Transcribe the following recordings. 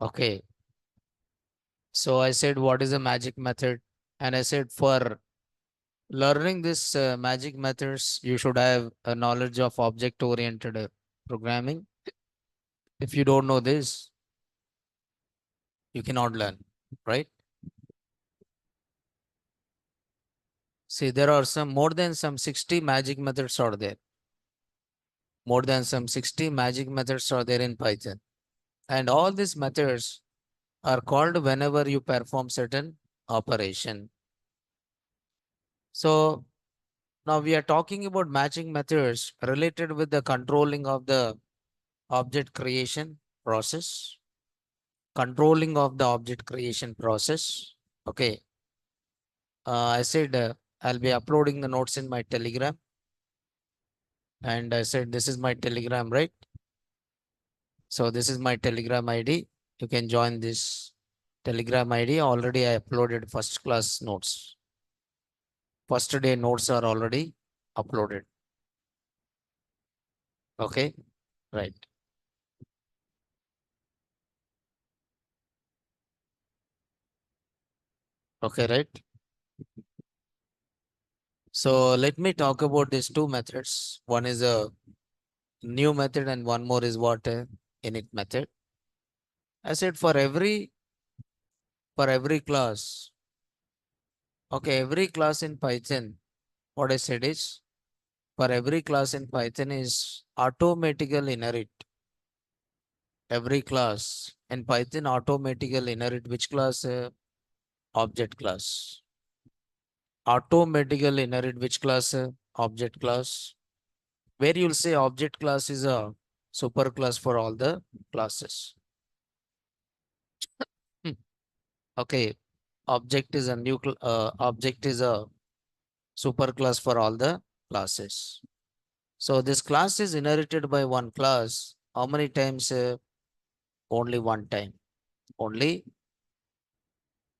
Okay. So I said, what is a magic method? And I said, for learning this magic methods, you should have a knowledge of object-oriented programming. If you don't know this, you cannot learn, right? See, there are some more than some 60 magic methods are there. More than some 60 magic methods are there in Python. And all these methods are called whenever you perform certain operation. So now we are talking about matching methods related with the controlling of the object creation process. Controlling of the object creation process. Okay. I said I'll be uploading the notes in my Telegram. And I said this is my Telegram, right? So this is my Telegram ID. You can join this Telegram ID. Already I uploaded first class notes. First day notes are already uploaded. Okay. Right. Okay. Right. So let me talk about these two methods. One is a new method and one more is what init method. I said for every class. Okay, every class in Python, what I said is for every class in Python is automatically inherit. Every class in Python automatically inherit which class? Object class. Automatically inherit which class? Object class. Where you'll say object class is a super class for all the classes. Hmm. Okay, object is a object is a super class for all the classes. So this class is inherited by one class. How many times? Only one time. Only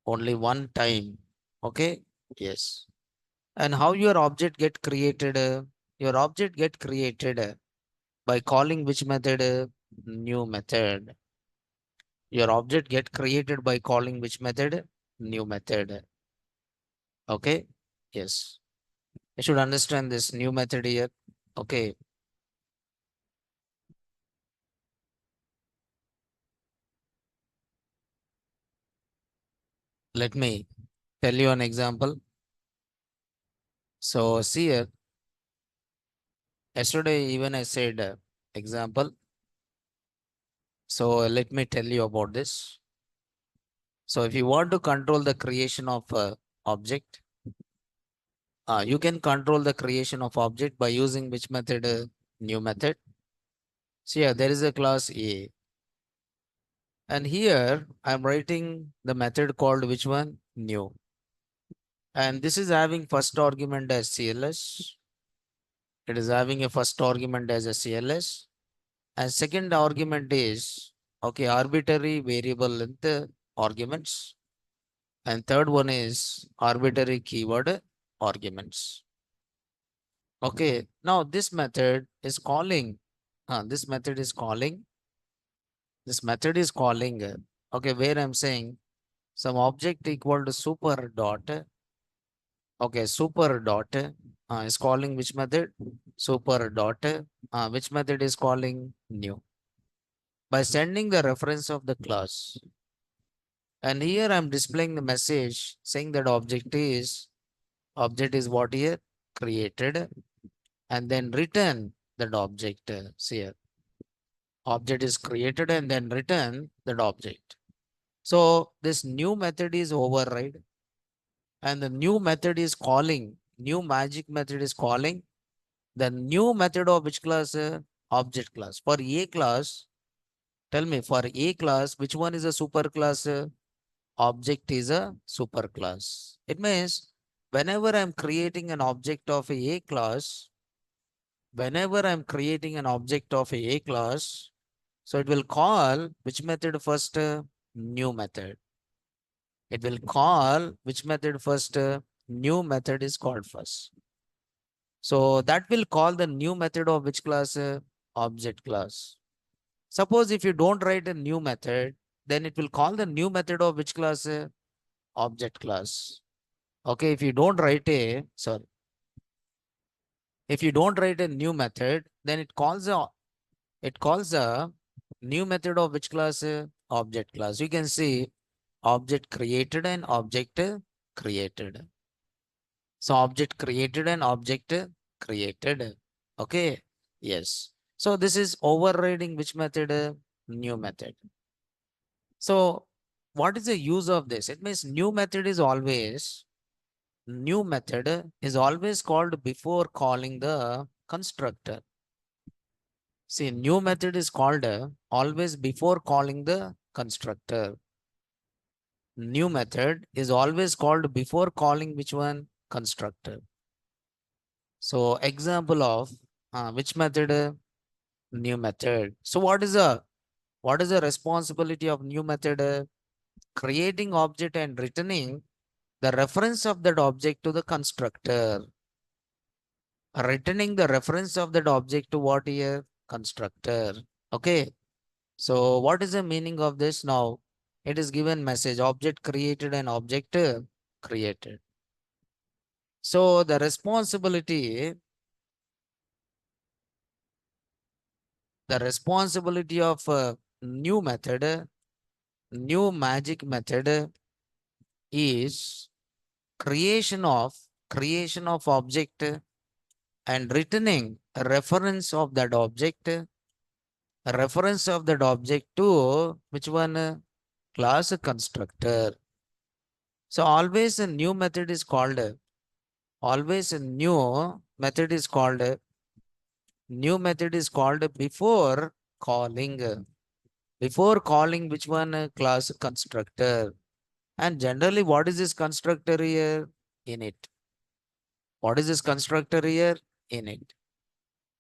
one time. Okay. Yes. And how your object get created? Your object get created by calling which method? New method. Your object get created by calling which method? New method. Okay. Yes. I should understand this new method here. Okay. Let me tell you an example. So see here, yesterday even I said example. So let me tell you about this. So if you want to control the creation of object, you can control the creation of object by using which method? New method. So yeah, there is a class A. And here I'm writing the method called which one? New. And this is having first argument as CLS. It is having a first argument as a CLS. And second argument is, okay, arbitrary variable length arguments. And third one is arbitrary keyword arguments. Okay, now this method is calling, this method is calling, okay, where I'm saying some object equal to super dot, okay, super dot is calling which method? Super dot, which method is calling new? By sending the reference of the class. And here I'm displaying the message saying that object is what here? Created and then return that object. See here. Object is created and then return that object. So this new method is override and the new method is calling, new magic method is calling the new method of which class? Object class. For A class, tell me for A class, which one is a super class? Object is a super class. It means whenever I'm creating an object of a class, whenever I'm creating an object of a class, so it will call which method first? New method. It will call which method first? New method is called first. So that will call the new method of which class? Object class. Suppose if you don't write a new method, then it will call the new method of which class? Object class. Okay, if you don't write a, sorry, if you don't write a new method, then it calls a new method of which class? Object class. You can see object created and object created. So object created and object created. Okay. Yes. So this is overriding which method? New method. So what is the use of this? It means new method is always called before calling the constructor. See, new method is called always before calling the constructor. New method is always called before calling which one? Constructor. So example of which method? New method. So what is the responsibility of new method? Creating object and returning the reference of that object to the constructor. Returning the reference of that object to what here? Constructor. Okay. So what is the meaning of this now? It is given message object created and object created. So the responsibility of new method, new magic method is creation of object and returning a reference of that object, to which one? Class constructor. So always a new method is called before calling which one? Class constructor. And generally what is this constructor here? Init. What is this constructor here? Init.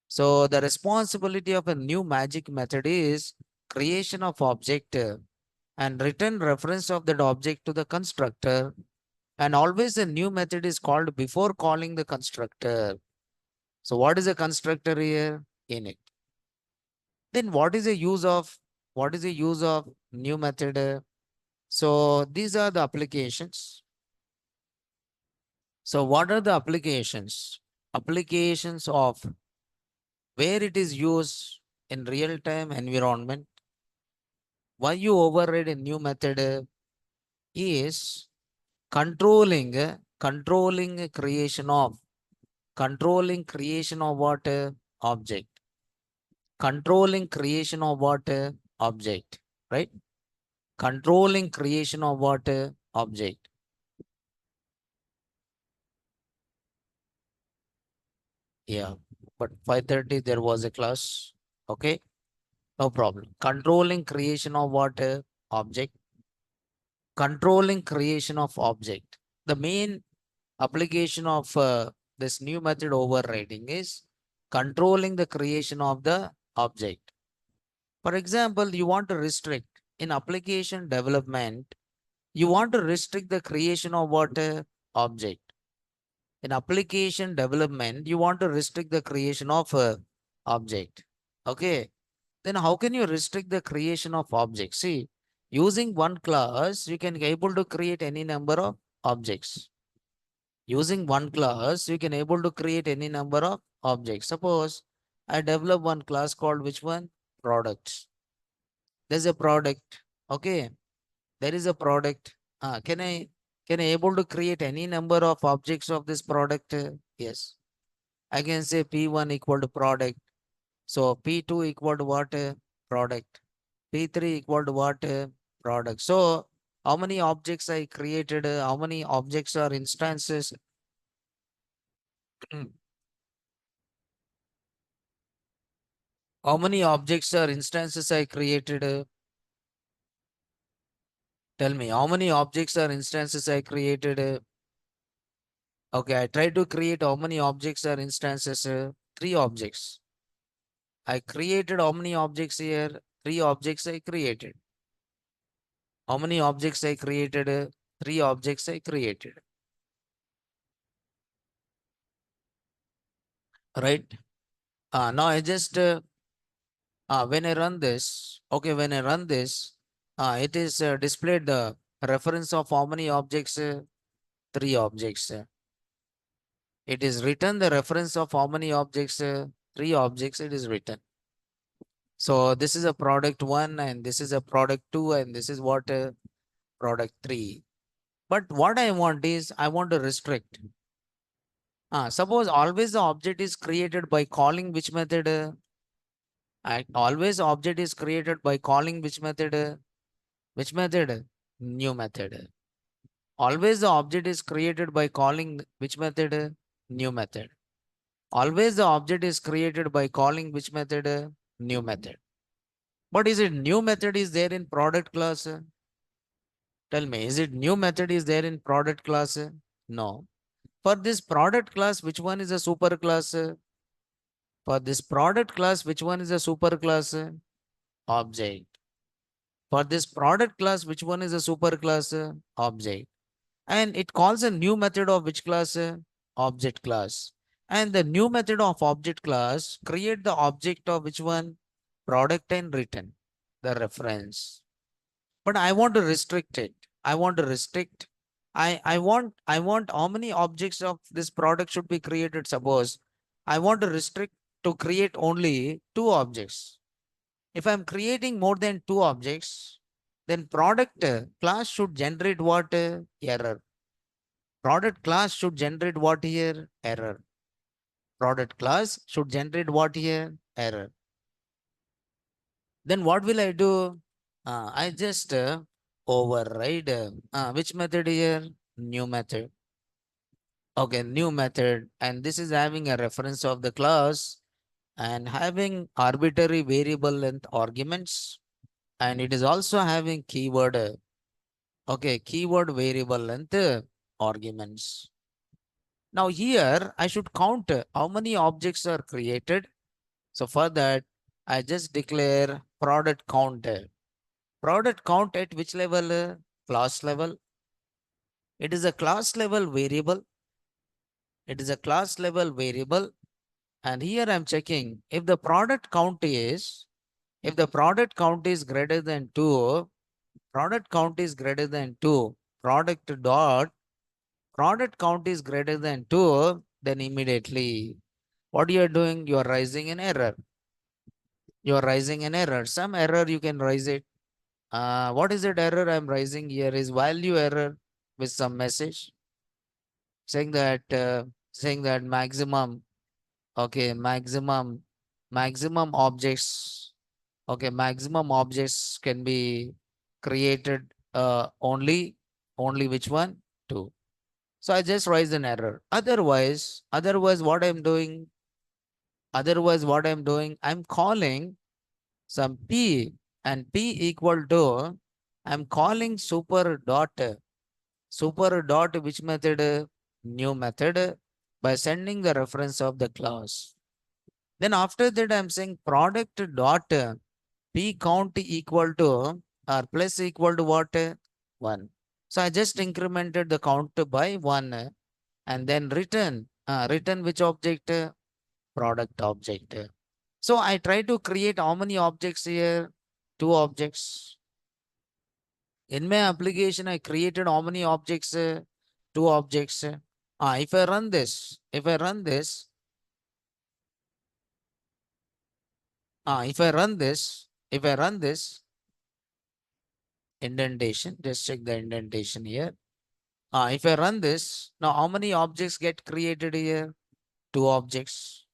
So the responsibility of a new magic method is creation of object and return reference of that object to the constructor. And always a new method is called before calling the constructor. So what is a constructor here? Init. Then what is the use of new method? So these are the applications. So what are the applications? Applications of where it is used in real-time environment. Why you override a new method is controlling creation of what? Object. Controlling creation of what? Object. Right? Controlling creation of what? Object. Yeah. But 5:30 there was a class. Okay. No problem. Controlling creation of what? Object. Controlling creation of object. The main application of this new method overriding is controlling the creation of the object. For example, you want to restrict in application development, you want to restrict the creation of what? Object. In application development, you want to restrict the creation of object. Okay. Then how can you restrict the creation of objects? See, using one class, you can able to create any number of objects. Using one class, you can able to create any number of objects. Suppose I develop one class called which one? Products. There's a product. Okay. There is a product. Can I able to create any number of objects of this product? Yes. I can say P1 equal to product. So P2 equal to what? Product. P3 equal to what? Product. So how many objects I created? How many objects are instances? How many objects or instances I created? Tell me, how many objects or instances I created? Okay, I tried to create how many objects or instances? Three objects. I created how many objects here? Three objects I created. How many objects I created? Three objects I created. Right? Now I just, when I run this, okay, when I run this, It is displayed the reference of how many objects? Three objects. It is written the reference of how many objects? Three objects it is written. So this is a product one and this is a product two and this is what product three. But what I want is I want to restrict. Suppose always the object is created by calling which method? Always object is created by calling which method? Which method? New method. Always the object is created by calling which method? New method. Always the object is created by calling which method? New method. But is it new method is there in product class? Tell me, is it new method is there in product class? No. For this product class, which one is a super class? For this product class, which one is a super class? Object. For this product class, which one is a super class? Object. And it calls a new method of which class? Object class. And the new method of object class create the object of which one? Product and return the reference. But I want to restrict it. I want to restrict. I want how many objects of this product should be created. Suppose I want to restrict to create only two objects. If I'm creating more than two objects, then product class should generate what? Error. Product class should generate what here? Error. Product class should generate what here? Error. Then what will I do? I just override which method here? New method. Okay, new method. And this is having a reference of the class and having arbitrary variable length arguments. And it is also having keyword. Okay, keyword variable length arguments. Now here I should count how many objects are created. So for that, I just declare product count. Product count at which level? Class level. It is a class level variable. It is a class level variable. And here I'm checking if the product count is, if the product count is greater than 2, product count is greater than 2, product dot, product count is greater than 2, then immediately what you are doing, you are raising an error. You are raising an error. Some error you can raise it. What is that error I'm raising here is value error with some message saying that maximum, okay, maximum objects, okay, maximum objects can be created only which one? Two. So I just raise an error. Otherwise what I'm doing, I'm calling some p and p equal to, I'm calling super dot which method? New method by sending the reference of the class. Then after that I'm saying product dot p count equal to or plus equal to what? 1. So I just incremented the count by 1 and then return which object? Product object. So I try to create how many objects here? Two objects. In my application, I created how many objects? Two objects. If I run this, if I run this indentation, just check the indentation here. If I run this, now how many objects get created here? Two objects.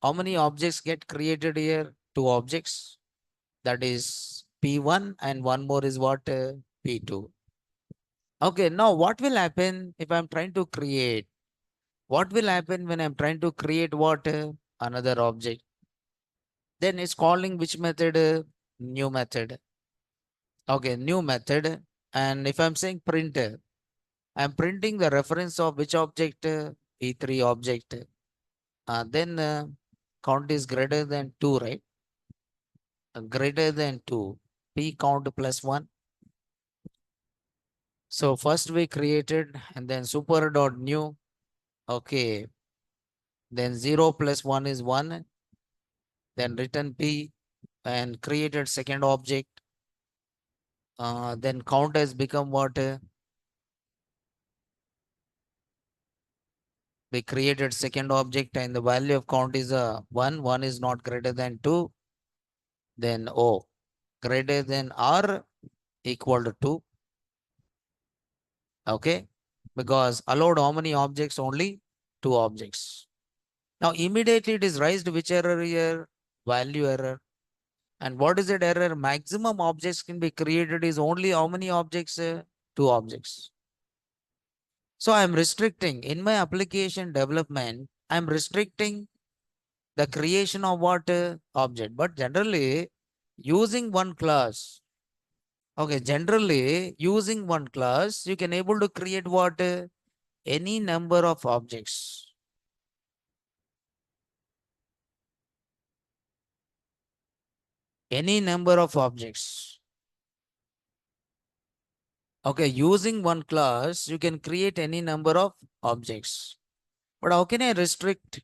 How many objects get created here? Two objects. That is P1 and one more is what? P2. Okay, now what will happen if I'm trying to create? What will happen when I'm trying to create what? Another object. Then it's calling which method? New method. Okay, new method. And if I'm saying print, I'm printing the reference of which object? P3 object. Then count is greater than 2, right? Greater than 2. P count plus 1. So first we created and then super dot new. Okay. Then 0 plus 1 is 1. Then return P and created second object. Then count has become what? We created second object and the value of count is a 1. 1 is not greater than 2. Then O greater than or equal to 2. Okay. Because allowed how many objects? Only 2 objects. Now immediately it is raised which error here? Value error. And what is that error? Maximum objects can be created is only how many objects? 2 objects. So I am restricting in my application development, I am restricting the creation of what? Object. But generally using one class, okay, generally using one class, you can able to create what? Any number of objects. Any number of objects. Okay, using one class, you can create any number of objects. But how can I restrict?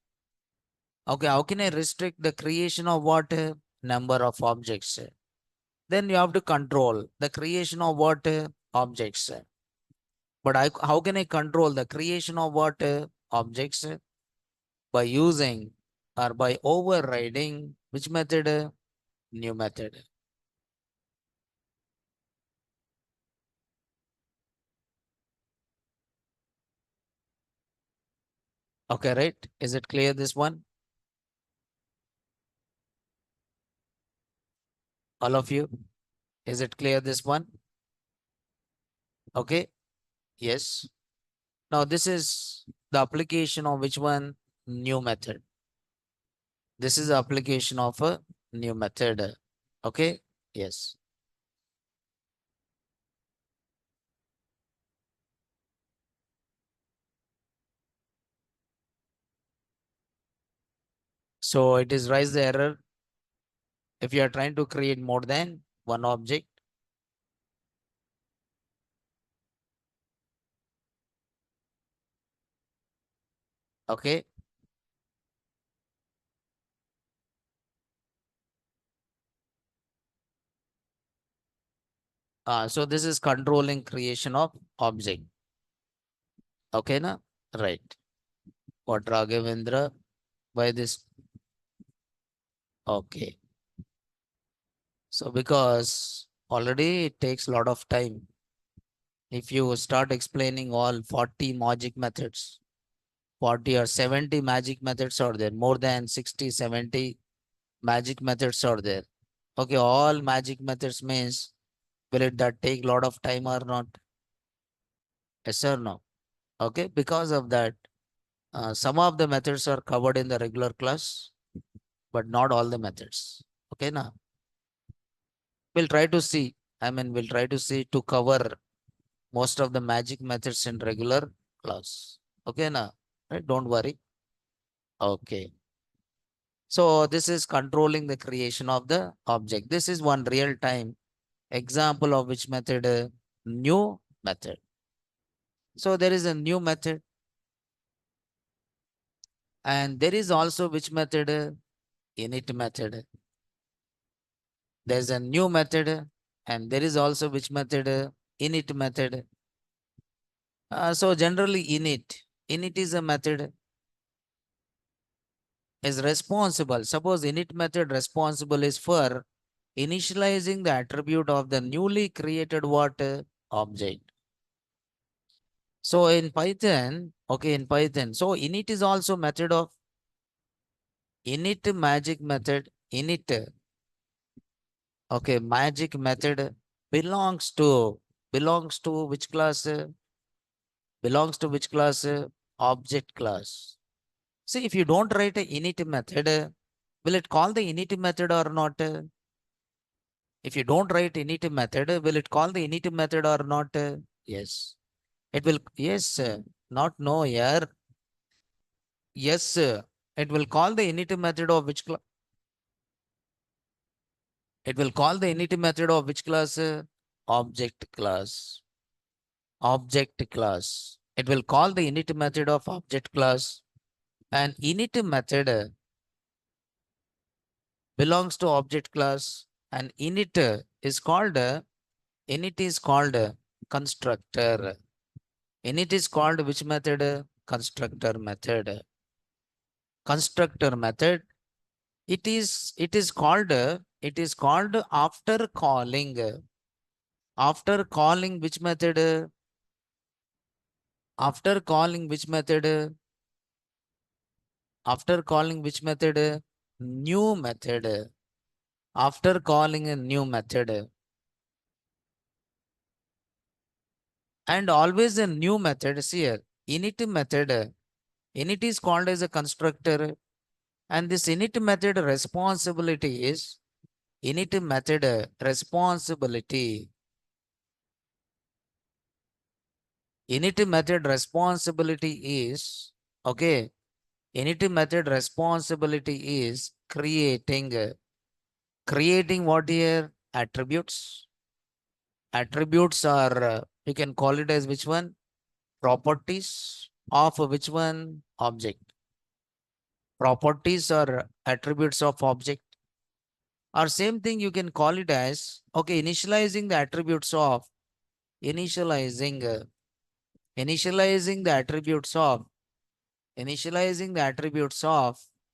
Okay, how can I restrict the creation of what? Number of objects? Then you have to control the creation of what? Objects. But how can I control the creation of what? Objects? By using or by overriding which method? New method. Okay, right? Is it clear this one? All of you? Is it clear this one? Okay. Yes. Now this is the application of which one? New method. This is the application of a new method. Okay. Yes. So it is raise the error if you are trying to create more than one object. Okay. So this is controlling creation of object. Okay, na? Right. What Raghavendra? By this? Okay. So because already it takes a lot of time. If you start explaining all 40 magic methods, 40 or 70 magic methods are there, more than 60, 70 magic methods are there. Okay, all magic methods means will it that take a lot of time or not? Yes or no? Okay, because of that, some of the methods are covered in the regular class, but not all the methods. Okay, now we'll try to see. We'll try to see to cover most of the magic methods in regular class. Okay, now, right? Don't worry. Okay. So this is controlling the creation of the object. This is one real time example of which method? New method. So there is a new method and there is also which method? Init method. There's a new method and there is also which method? Init method. So generally init is a method is responsible. Suppose init method responsible is for initializing the attribute of the newly created what? Object. So in Python, okay, in Python, so init is also method of init magic method. Init, okay, magic method belongs to which class? Belongs to which class? Object class. See, if you don't write a init method, will it call the init method or not? If you don't write init method, will it call the init method or not? Yes. It will, yes, not no here. Yes, it will call the init method of which class? It will call the init method of which class? Object class. Object class. It will call the init method of object class. And init method belongs to object class. And init is called Init is called constructor. Init is called which method? Constructor method. Constructor method. It is called after calling which method? After calling which method? After calling which method? New method. After calling a new method. And always a new method. See here, init method. Init is called as a constructor. And this init method responsibility is init method responsibility. Init method responsibility is okay. Init method responsibility is creating what here? Attributes. Attributes are you can call it as which one? Properties of which one? Object. Properties or attributes of object. Or same thing you can call it as okay, initializing the attributes of initializing initializing the attributes of initializing the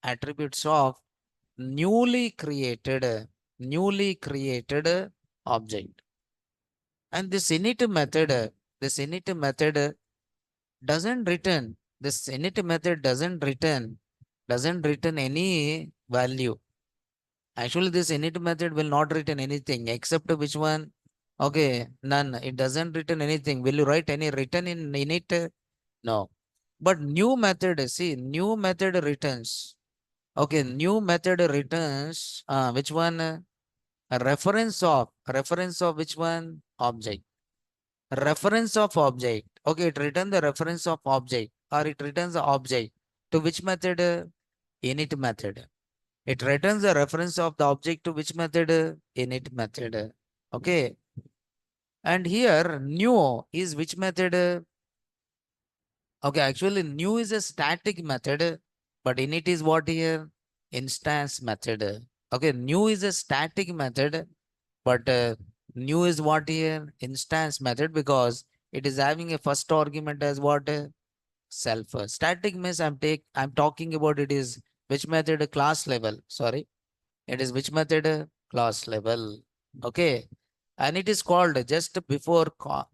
attributes of newly created object. And this init method doesn't return this init method doesn't return any value. Actually, this init method will not return anything except which one? Okay, none. It doesn't return anything. Will you write any return in init? No. But new method, see, new method returns. Okay, new method returns which one? A reference of which one? Object. Reference of object. Okay, it returns the reference of object or it returns the object to which method? Init method. It returns the reference of the object to which method? Init method. Okay. And here new is which method? Okay, actually new is a static method, but init is what here? Instance method. Okay, new is a static method, but new is what here? Instance method because it is having a first argument as what? Self. Static means I'm talking about it is which method? Class level. Sorry. It is which method? Class level. Okay. And it is called just before,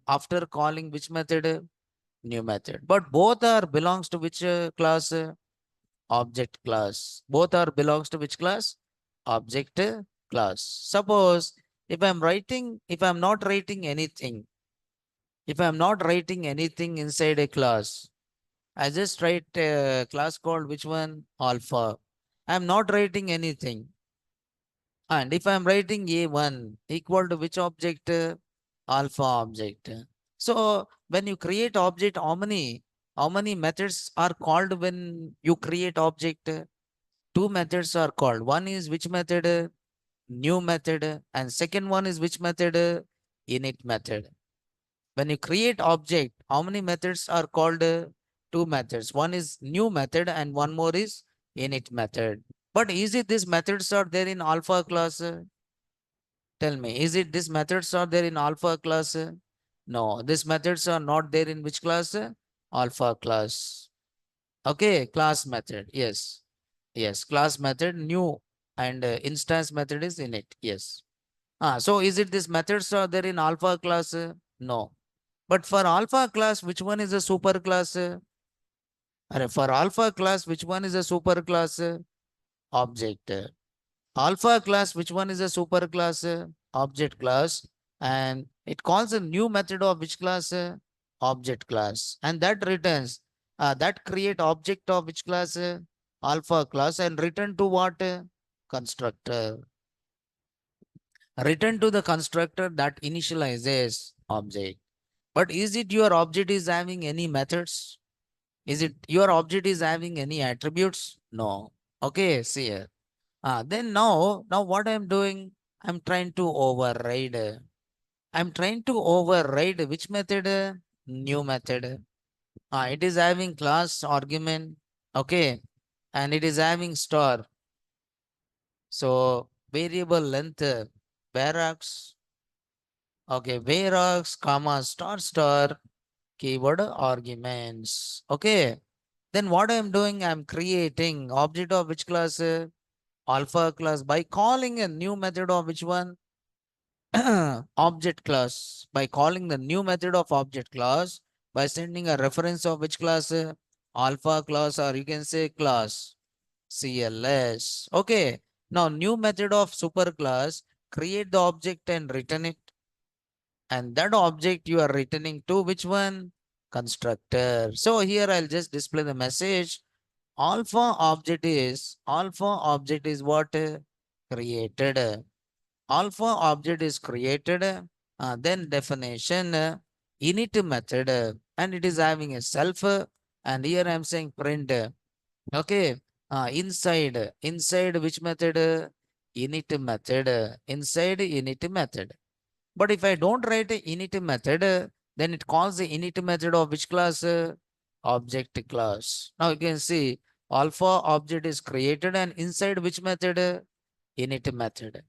after calling which method? New method. But both are belongs to which class? Object class. Both are belongs to which class? Object class. Suppose if I'm not writing anything, if I'm not writing anything inside a class, I just write a class called which one? Alpha. I'm not writing anything. And if I'm writing A1 equal to which object? Alpha object. So when you create object, how many methods are called when you create object? Two methods are called. One is which method? New method. And second one is which method? Init method. When you create object, how many methods are called? Two methods. One is new method and one more is init method. But is it these methods are there in alpha class? Tell me, is it these methods are there in alpha class? No, these methods are not there in which class? Alpha class. Okay, class method. Yes. Yes, class method new and instance method is init. Yes. So is it these methods are there in alpha class? No. But for alpha class, which one is a super class? For alpha class, which one is a super class? Object. Alpha class, which one is a super class? Object class. And it calls a new method of which class? Object class. And that returns, that create object of which class? Alpha class and return to what? Constructor. Return to the constructor that initializes object. But is it your object is having any methods? Is it your object is having any attributes? No. Okay, see here. Then now what I'm doing, I'm trying to override. I'm trying to override which method? New method. It is having class argument. Okay. And it is having star. So variable length, barracks. Okay, whereas comma star star keyword arguments. Okay. Then what I'm doing, I'm creating object of which class? Alpha class by calling a new method of which one? Object class. By calling the new method of object class by sending a reference of which class? Alpha class, or you can say class CLS. Okay. Now new method of superclass, create the object and return it. And that object you are returning to which one? Constructor. So here I'll just display the message. Alpha object is what? Created. Alpha object is created. Then definition, init method, and it is having a self. And here I'm saying print. Okay. Inside which method? Init method. Inside init method. But if I don't write a init method, then it calls the init method of which class? Object class. Now you can see alpha object is created and inside which method? Init method.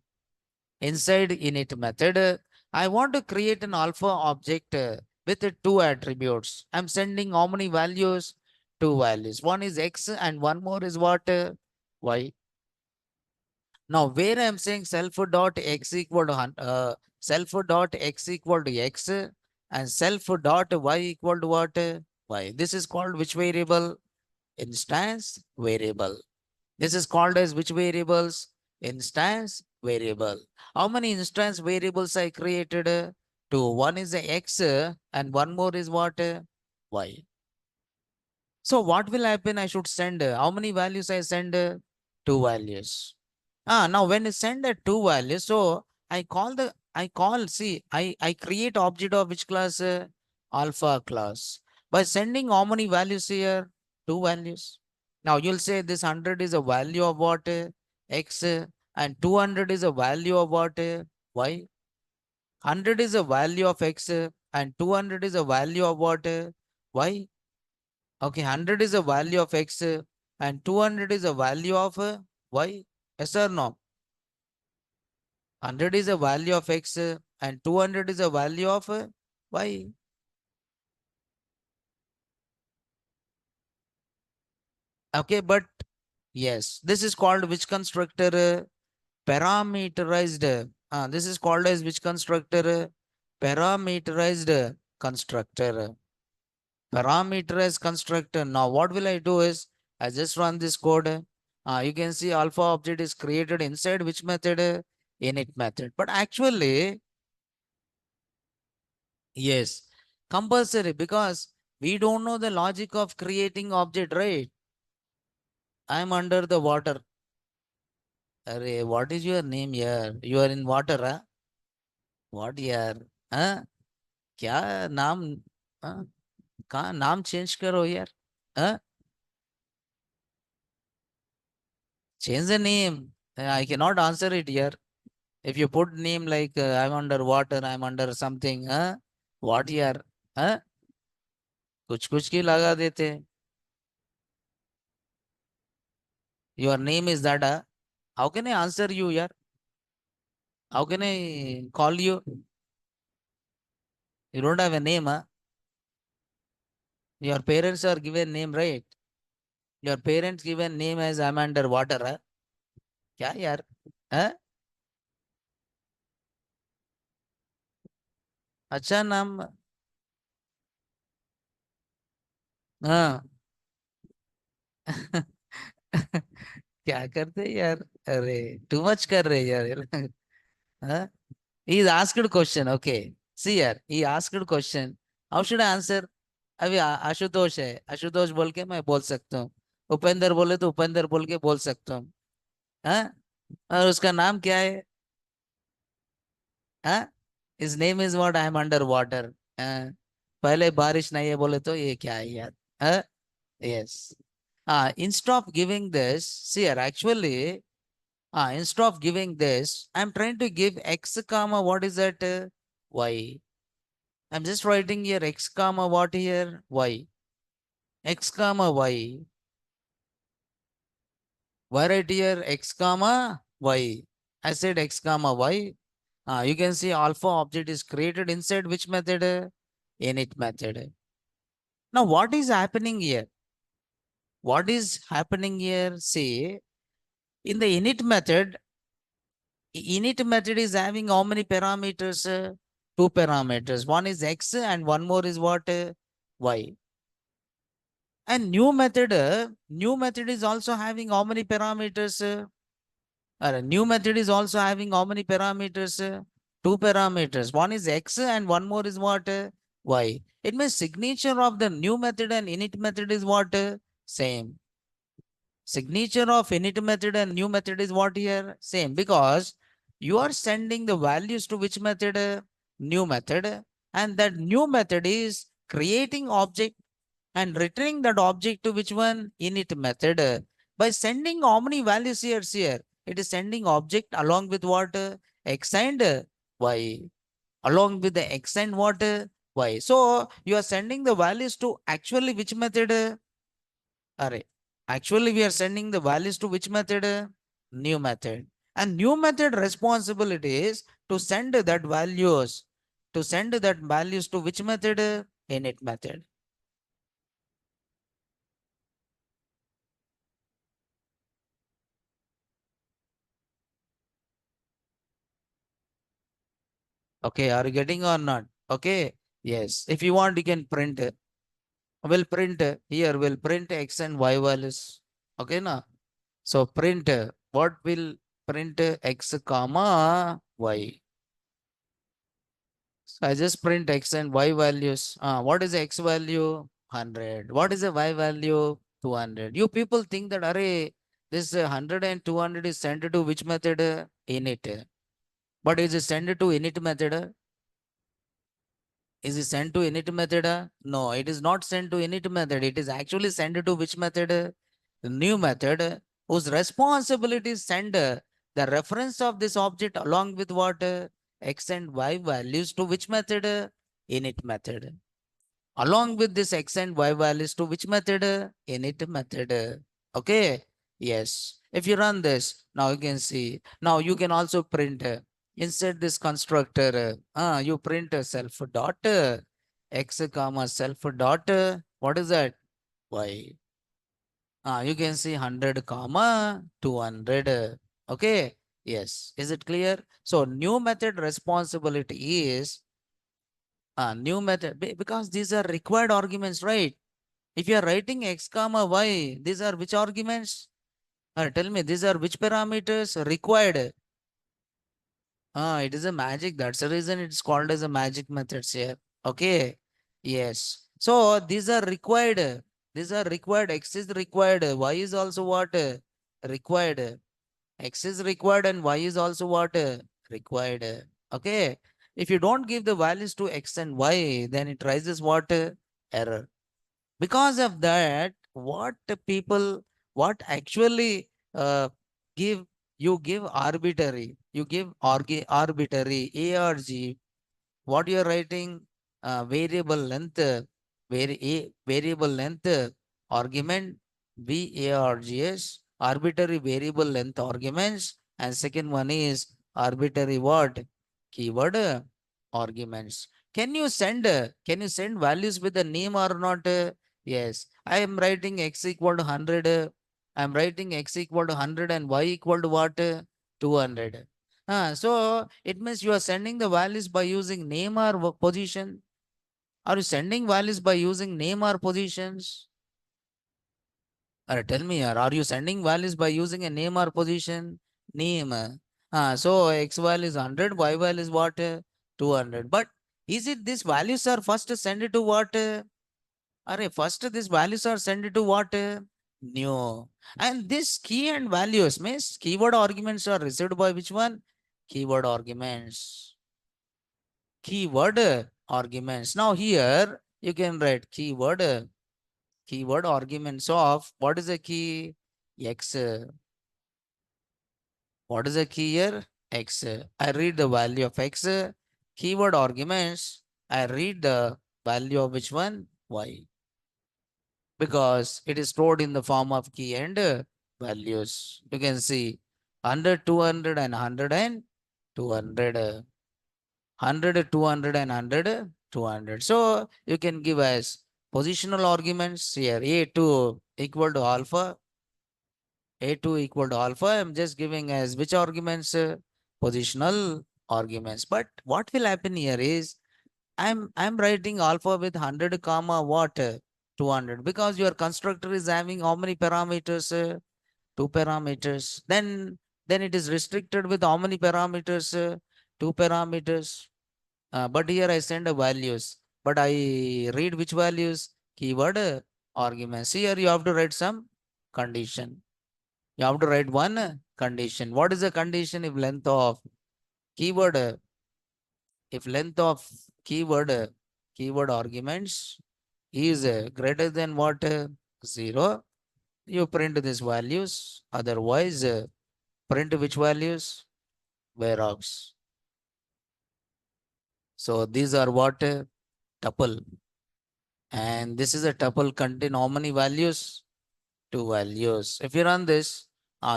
Inside init method, I want to create an alpha object with two attributes. I'm sending how many values? Two values. One is X and one more is what? Y. Now, where I'm saying self dot x equal to x and self dot y equal to what? Y. This is called which variable? Instance variable. This is called as which variables? Instance variable. How many instance variables I created? Two. One is the x and one more is what? Y. So what will happen? I should send how many values I send? Two values. Now when I send two values, so I create object of which class? Alpha class. By sending how many values here? Two values. Now you'll say this 100 is a value of what? X and 200 is a value of what? Y. 100 is a value of X and 200 is a value of what? Y. Okay, 100 is a value of X and 200 is a value of Y. Yes or no? 100 is a value of X and 200 is a value of Y. Okay, but yes, this is called which constructor? Parameterized. This is called as which constructor? Parameterized constructor. Parameterized constructor. Now, what will I do is, I just run this code. You can see alpha object is created inside which method? Init method. But actually, yes, compulsory because we don't know the logic of creating object, right? I'm under the water. Array, what is your name here? You are in water, huh? What यार? हाँ? क्या नाम? हाँ? कहाँ नाम change करो यार? हाँ? Change the name. I cannot answer it here. If you put name like I'm under water, I'm under something, huh? What यार? हाँ? कुछ कुछ की लगा देते. Your name is that, huh? How can I answer you यार? How can I call you? You don't have a name, huh? Your parents are given name, right? Your parents given name as I'm under water, huh? क्या यार? हाँ? अच्छा नाम. हाँ. क्या करते यार? अरे टू मच कर रहे यार. हाँ? He is asked question. Okay. See here. He asked question. How should I answer? अभी आशुतोष है. आशुतोष बोल के मैं बोल सकता हूँ. उपेंद्र बोले तो उपेंद्र बोल के बोल सकता हूँ. हाँ? और उसका नाम क्या है? हाँ? His name is what? I am under water. हाँ? पहले बारिश नहीं है बोले तो ये क्या है यार? हाँ? Yes. Instead of giving this, see here, actually, instead of giving this, I'm trying to give x comma, what is that? Y. I'm just writing here x comma, what here? Y. X comma, Y. Why write here x comma, Y? I said x comma, Y. You can see alpha object is created inside which method? Init method. Now, what is happening here? What is happening here? See, in the init method is having how many parameters? Two parameters. One is x and one more is what? Y. And new method is also having how many parameters? New method is also having how many parameters? Two parameters. One is x and one more is what? Y. It means signature of the new method and init method is what? Same. Signature of init method and new method is what here? Same, because you are sending the values to which method? New method. And that new method is creating object and returning that object to which one? Init method. By sending how many values here? It is sending object along with what? X and Y. Along with the X and what? Y. So you are sending the values to actually which method? Array. Actually, we are sending the values to which method? New method. And new method responsibility is to send that values. To send that values to which method? Init method. Okay, are you getting or not? Okay, yes. If you want, you can print. We'll print here. We'll print x and y values. Okay, na. So print what will print x comma y. So I just print x and y values. What is the x value? 100. What is the y value? 200. You people think that array this 100 and 200 is sent to which method? Init. But is it sent to init method? Is it sent to init method? No, it is not sent to init method. It is actually sent to which method? The new method whose responsibility is send the reference of this object along with what? X and y values to which method? Init method. Along with this x and y values to which method? Init method. Okay. Yes. If you run this, now you can see. Now you can also print inside this constructor. You print self dot x comma self dot. What is that? Y. You can see 100 comma 200. Okay. Yes. Is it clear? So new method responsibility is new method because these are required arguments, right? If you are writing x comma y, these are which arguments? Tell me, these are which parameters required? It is a magic. That's the reason it's called as a magic methods here. Okay. Yes. So these are required. These are required. X is required. Y is also what? Required. X is required and Y is also what? Required. Okay. If you don't give the values to X and Y, then it raises what? Error. Because of that, what people, what actually give, you give arbitrary, you give arbitrary arg, what you are writing, variable length, variable length argument, vargs, arbitrary variable length arguments, and second one is arbitrary what? Keyword arguments. Can you send values with the name or not? Yes, I am writing x equal to 100. I am writing x equal to 100 and y equal to what? 200. So it means you are sending the values by using name or position. Are you sending values by using name or positions? Tell me, are you sending values by using a name or position? Name. So x value is 100, y value is what? 200. But is it these values are first sent to what? First these values are sent to what? New. And this key and values means keyword arguments are received by which one? Keyword arguments. Keyword arguments. Now here you can write keyword arguments of what is the key? X. What is the key here? X. I read the value of X. Keyword arguments. I read the value of which one? Y. Because it is stored in the form of key and values. You can see 100, 200 and 100 and 200. 100, 200, and 100, 200. So you can give as positional arguments here. A2 equal to alpha. A2 equal to alpha. I'm just giving as which arguments? Positional arguments. But what will happen here is I'm writing alpha with 100 comma what? 200, because your constructor is having how many parameters? Two parameters. Then it is restricted with how many parameters? Two parameters. But here I send a values. But I read which values? Keyword arguments. Here you have to write some condition. You have to write one condition. What is the condition? If length of keyword, if length of keyword, keyword arguments is greater than what? 0, you print these values. Otherwise, print which values? Whereas. So these are what? Tuple. And this is a tuple contain how many values? Two values. If you run this,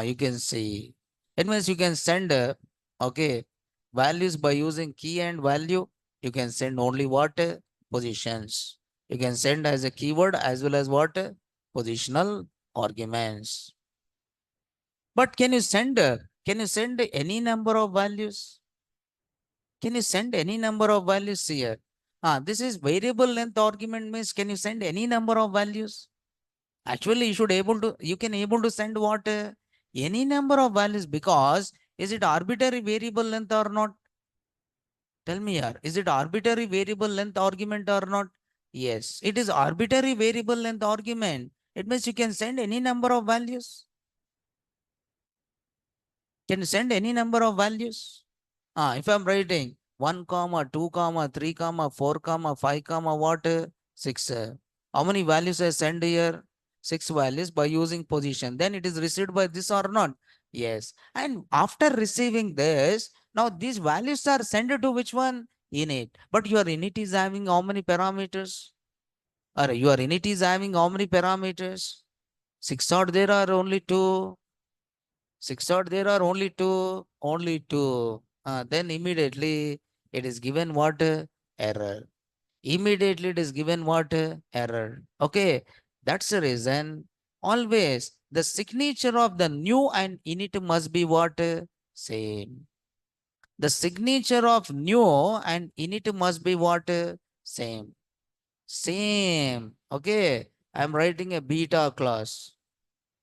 you can see. It means you can send okay, values by using key and value. You can send only what? Positions. You can send as a keyword as well as what? Positional arguments. But can you send any number of values? Can you send any number of values here? This is variable length argument means can you send any number of values? Actually, you can able to send what? Any number of values, because is it arbitrary variable length or not? Tell me here, is it arbitrary variable length argument or not? Yes, it is arbitrary variable length argument. It means you can send any number of values. Can you send any number of values? If I'm writing 1 comma 2 comma 3 comma 4 comma 5 comma what? 6. How many values I send here? 6 values by using position. Then it is received by this or not? Yes. And after receiving this, now these values are sent to which one? Init. But your init is having how many parameters? Or your init is having how many parameters? 6 or there are only 2? 6 or there are only 2? Only 2. Then immediately it is given what? Error. Immediately it is given what? Error. Okay. That's the reason always the signature of the new and init must be what? Same. The signature of new and init must be what? Same. Same. Okay. I'm writing a beta class.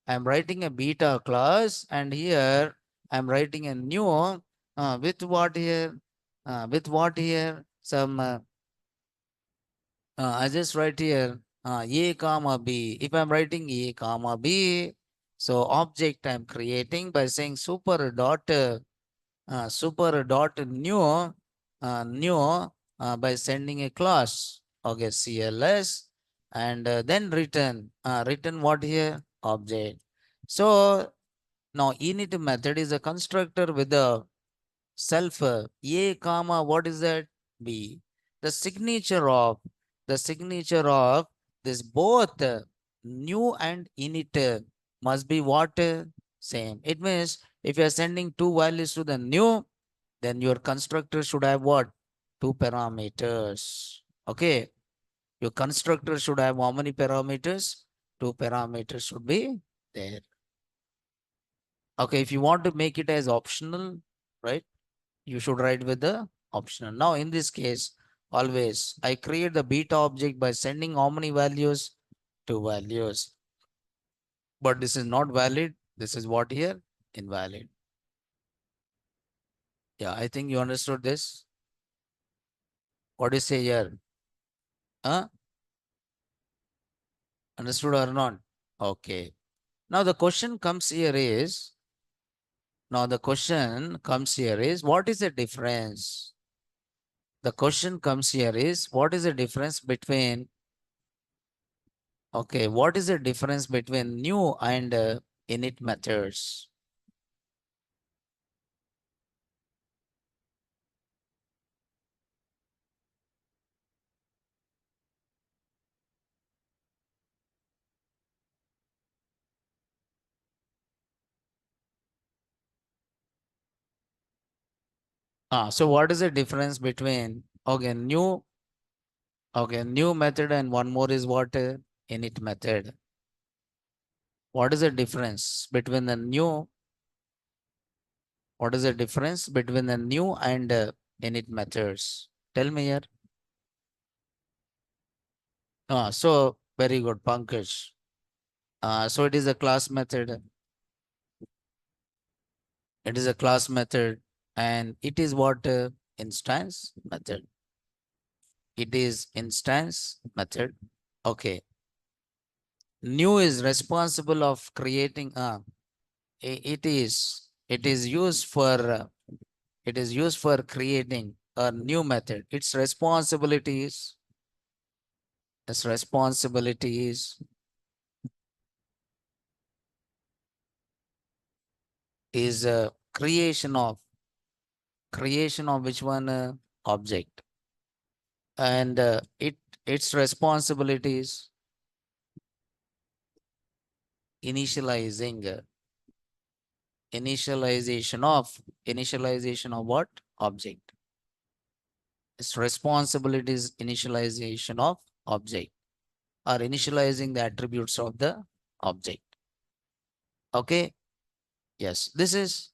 I'm writing a beta class, and here I'm writing a new with what here? With what here? Some I just write here a comma b. If I'm writing a comma b, so object I'm creating by saying super dot new new by sending a class. Okay, CLS, and then return what here? Object. So now init method is a constructor with a self a comma what is that? B. The signature of this both new and init must be what? Same. It means if you are sending two values to the new, then your constructor should have what? Two parameters. Okay. Your constructor should have how many parameters? Two parameters should be there. Okay, if you want to make it as optional, right? You should write with the optional. Now, in this case, always I create the beta object by sending how many values? Two values. But this is not valid. This is what here? Invalid. Yeah, I think you understood this. What do you say here? Huh? Understood or not? Okay. Now the question comes here is, what is the difference? The question comes here is, what is the difference between, okay, what is the difference between new and init methods? So what is the difference between, new method, and one more is what, init method. What is the difference between the new, what is the difference between the new and init methods? Tell me here. So very good, Pankaj. So it is a class method. It is a class method, and it is what, instance method. It is instance method. Okay. New is responsible of creating. It is used for creating a new method. Its responsibility is creation of which one, object, and its responsibilities initializing initialization of what, object. Its responsibilities initialization of object, or initializing the attributes of the object. Okay. Yes, this is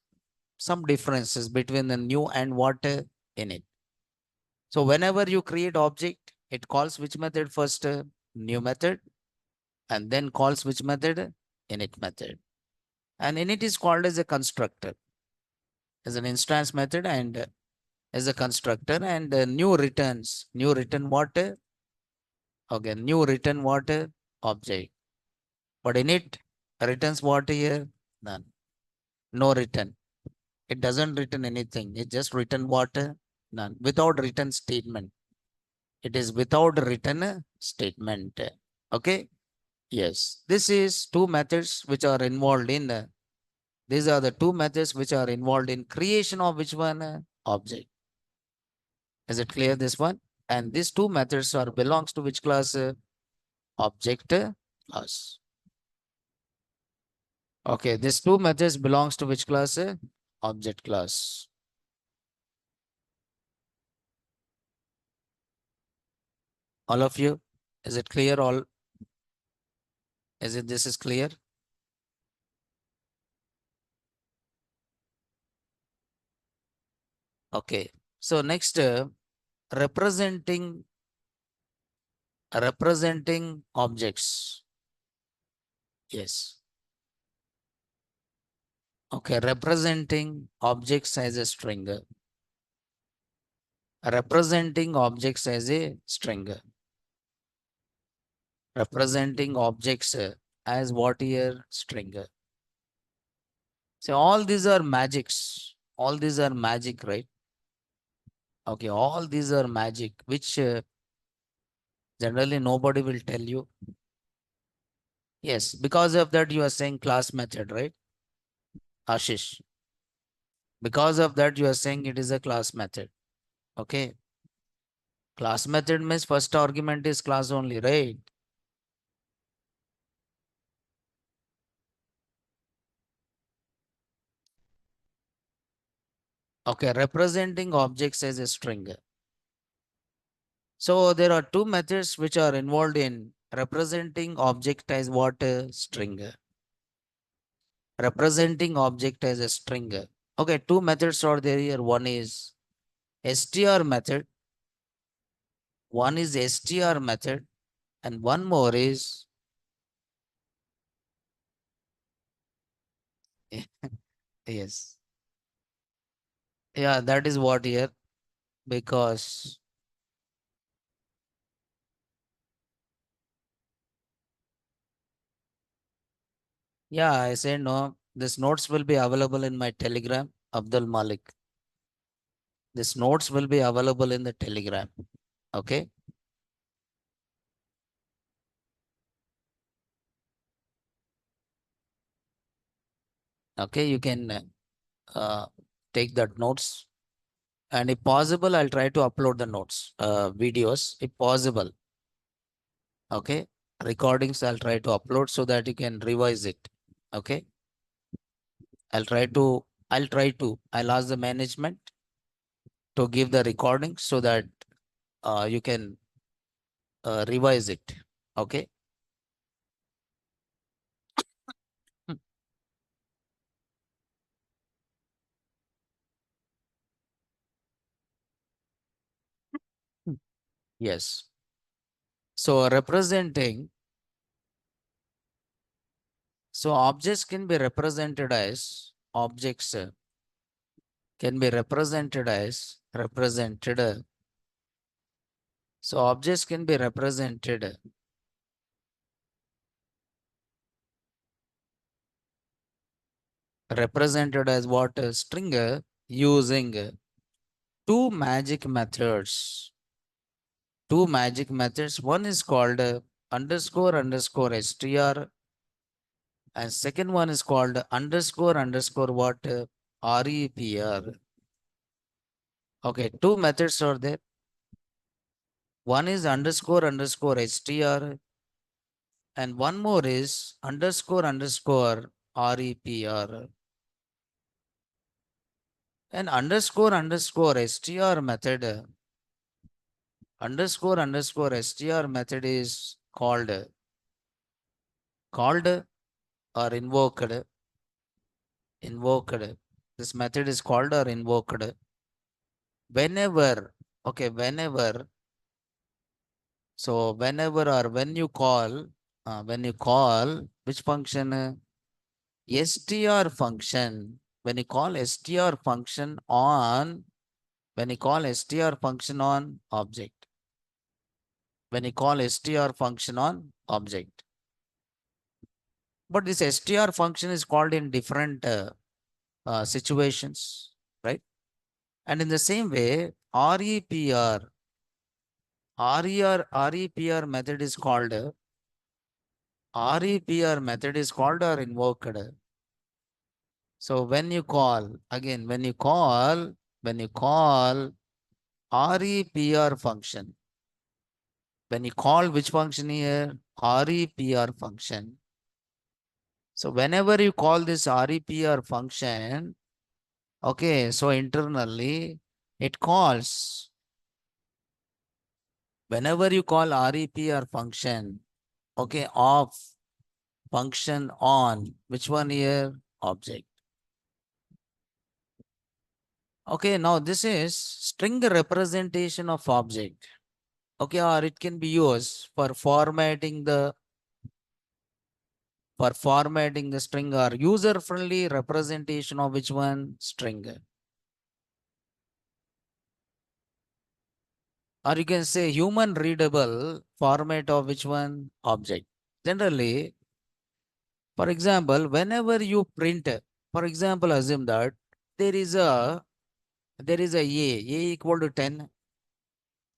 some differences between the new and what, init. So whenever you create object, it calls which method first, new method, and then calls which method, init method. And init is called as a constructor, as an instance method, and as a constructor, and new return what, new return what, object. But init returns what here? None. No return. It doesn't return anything. It just return what, none. Without return statement. It is without written statement. Okay. Yes. This is two methods which are involved in. These are the two methods which are involved in creation of which one, object. Is it clear, this one? And these two methods are belongs to which class? Object class. Okay. These two methods belongs to which class? Object class. All of you. Is it clear? This is clear? Okay. So next, representing objects. Yes. Okay. Representing objects as a string. Representing objects as a string. Representing objects as what here? String. So all these are magics. All these are magic, right? Okay. All these are magic, which generally nobody will tell you. Yes. Because of that, you are saying class method, right? Ashish. Because of that, you are saying it is a class method. Okay. Class method means first argument is class only, right? Okay, representing objects as a string. So there are two methods which are involved in representing object as what, string. Representing object as a string. Okay, two methods are there here. One is str method. One is str method, and one more is yes. Yeah, that is what here, because yeah, I say no. This notes will be available in my Telegram, Abdul Malik. This notes will be available in the Telegram. Okay. Okay, you can uh, take that notes, and if possible, I'll try to upload the notes, videos, if possible. Okay. Recordings I'll try to upload so that you can revise it. Okay. I'll try to, I'll ask the management to give the recording so that you can revise it. Okay. Hmm. Yes. So representing, so objects can be represented as objects can be represented as represented. So objects can be represented as what? String using two magic methods. Two magic methods. One is called underscore underscore str, and second one is called underscore underscore what? REPR. Okay, two methods are there. One is underscore underscore str, and one more is underscore underscore REPR. And underscore underscore str method, underscore underscore str method is called or invoked. This method is called or invoked whenever, okay, whenever, so whenever or when you call which function? Str function. When you call str function on, when you call str function on object, when you call str function on object. But this str function is called in different situations, right? And in the same way, REPR method is called REPR method is called or invoked. So when you call, again, when you call REPR function, when you call which function here? REPR function. So whenever you call this REPR function, okay, so internally it calls, whenever you call REPR function, okay, of function on, which one here? Object. Okay, now this is string representation of object. Okay, or it can be used for formatting the string or user-friendly representation of which one? String. Or you can say human readable format of which one? Object. Generally, for example, whenever you print, for example, assume that there is a a equal to 10.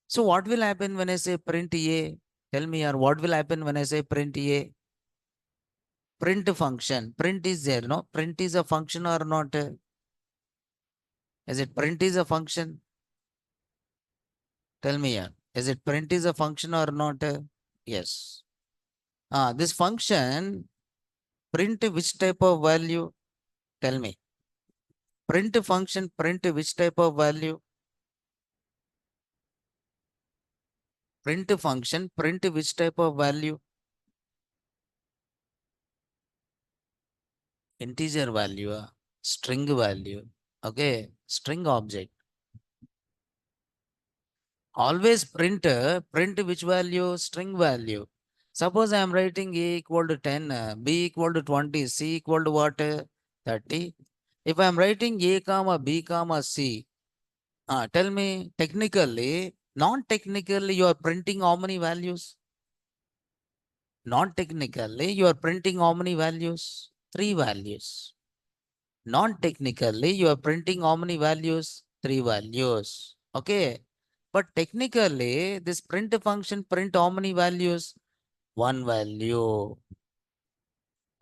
So what will happen when I say print a? Tell me here, what will happen when I say print a? Print function. Print is there, no? Print is a function or not? Is it print is a function? Tell me here. Is it print is a function or not? Yes. This function print which type of value? Tell me. Print function print which type of value? Print function print which type of value? Integer value, string value. Okay, string object. Always print, print which value? String value. Suppose I am writing a equal to 10, b equal to 20, c equal to what? 30. If I am writing a comma b comma c, tell me technically, non-technically you are printing how many values? Non-technically you are printing how many values? 3 values. Non-technically you are printing how many values? 3 values. Okay. But technically, this print function print how many values? 1 value.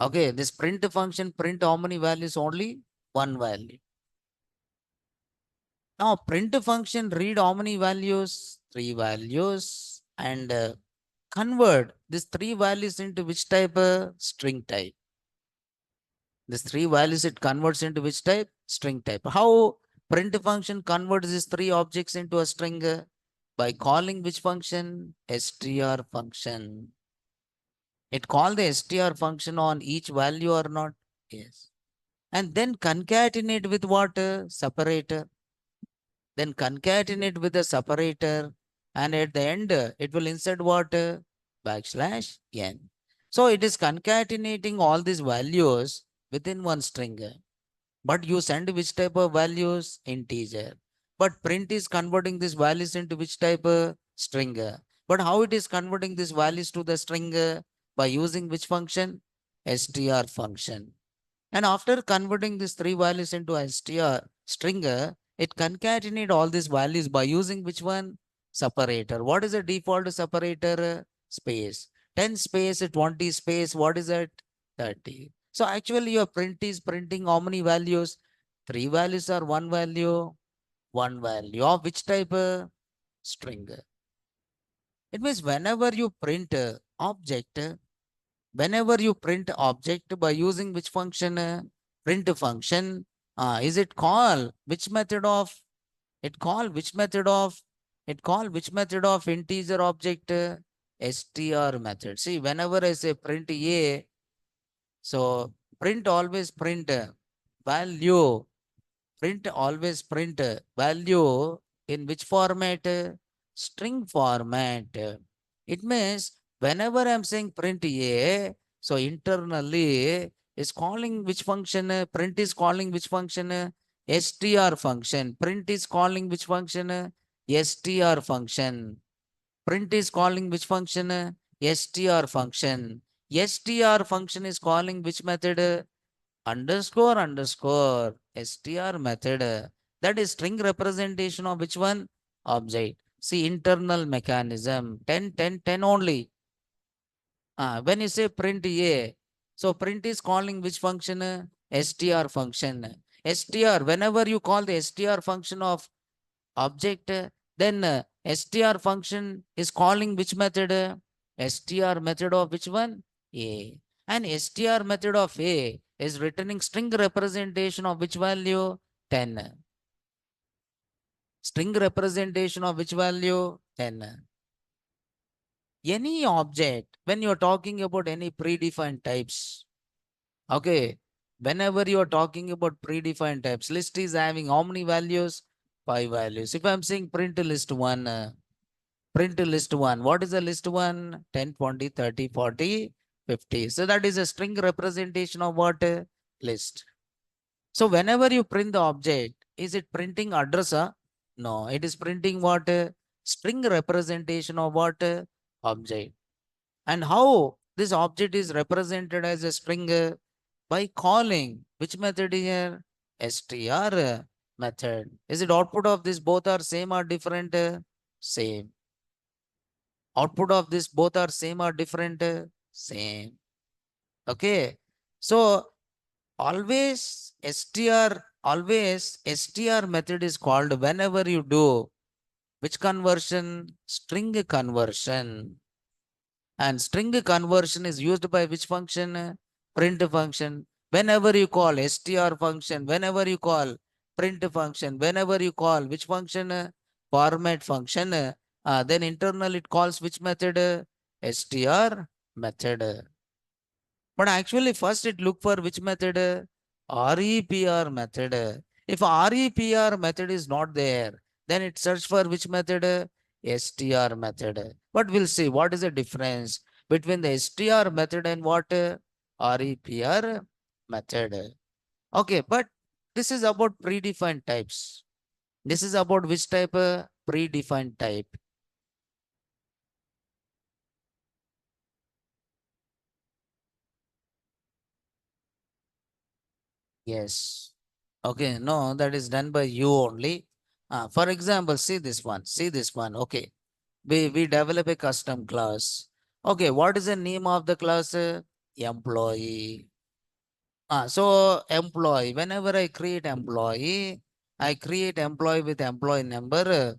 Okay, this print function print how many values? Only 1 value. Now, print function read how many values? 3 values. And convert these 3 values into which type? String type. These 3 values it converts into which type? String type. How? Print function converts these three objects into a string by calling which function? str function. It call the str function on each value or not? Yes. And then concatenate with what? Separator. Then concatenate with the separator. And at the end, it will insert what? Backslash n. So it is concatenating all these values within one string. But you send which type of values? Integer. But print is converting these values into which type of string? But how it is converting these values to the string? By using which function? str function. And after converting these three values into a string, it concatenate all these values by using which one? Separator. What is the default separator? Space. 10 space, 20 space. What is it? 30. So actually your print is printing how many values? Three values or one value? One value. Of which type? String. It means whenever you print object, whenever you print object by using which function? Print function. Is it call which method of? It call which method of? It call which method of integer object? Str method. See, whenever I say print a, so print always print value. Print always print value in which format? String format. It means whenever I'm saying print a, so internally is calling which function? Print is calling which function? str function. Print is calling which function? str function. Print is calling which function? str function. str function is calling which method? Underscore underscore str method. That is string representation of which one? Object. See, internal mechanism 10 10 10 only. When you say print a, so print is calling which function? str function. Str, whenever you call the str function of object, then str function is calling which method? Str method of which one? A. And str method of a is returning string representation of which value? 10. String representation of which value? 10. Any object, when you're talking about any predefined types, okay, whenever you're talking about predefined types, list is having how many values? 5 values. If I'm saying print list 1, print list 1. What is the list 1? 10, 20, 30, 40, 50. So that is a string representation of what? List. So whenever you print the object, is it printing address? No, it is printing what? String representation of what? Object. And how this object is represented as a string? By calling which method here? str method. Is it output of this both are same or different? Same. Output of this both are same or different? Same. Okay. So always str method is called whenever you do which conversion? String conversion. And string conversion is used by which function? Print function. Whenever you call str function, whenever you call print function, whenever you call which function? Format function, then internal it calls which method? str method. But actually first it look for which method? REPR method. If REPR method is not there, then it search for which method? str method. But we'll see what is the difference between the str method and what? REPR method. Okay, but this is about predefined types. This is about which type? Predefined type. Yes. Okay, no, that is done by you only. For example, see this one. See this one. Okay. We develop a custom class. Okay, what is the name of the class? Employee. So employee. Whenever I create employee, I create employee with employee number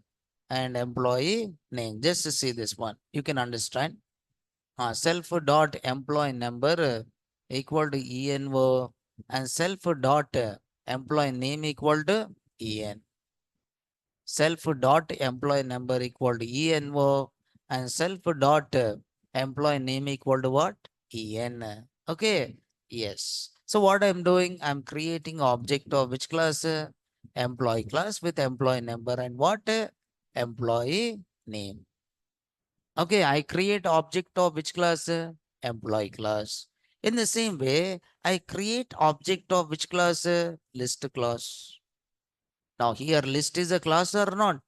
and employee name. Just to see this one. You can understand. Self dot employee number equal to ENO and self dot employee name equal to en. Self dot employee number equal to eno, and self dot employee name equal to what? En. Okay. Yes. So what I'm doing, I'm creating object of which class? Employee class with employee number and what? Employee name. Okay, I create object of which class? Employee class. In the same way, I create object of which class? List class. Now here list is a class or not?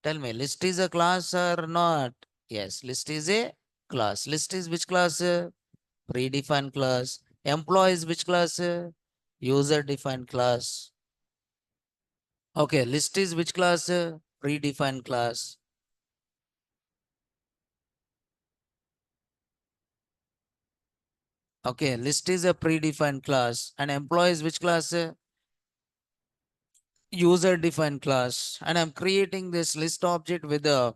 Tell me, list is a class or not? Yes, list is a class. List is which class? Predefined class. Employee is which class? User defined class. Okay, list is which class? Predefined class. Okay, list is a predefined class. And employee is which class? User defined class. And I'm creating this list object with how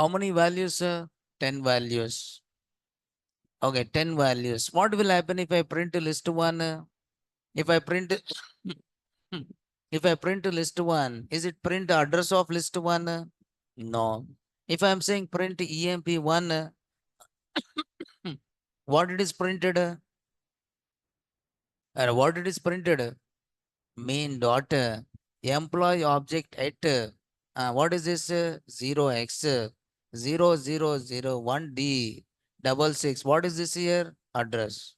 many values? 10 values. Okay, 10 values. What will happen if I print list one? If I print if I print list one, is it print address of list one? No. If I'm saying print emp1, what it is printed? And what it is printed? Main dot employee object at what is this? 0x 0001D 66. What is this here? Address.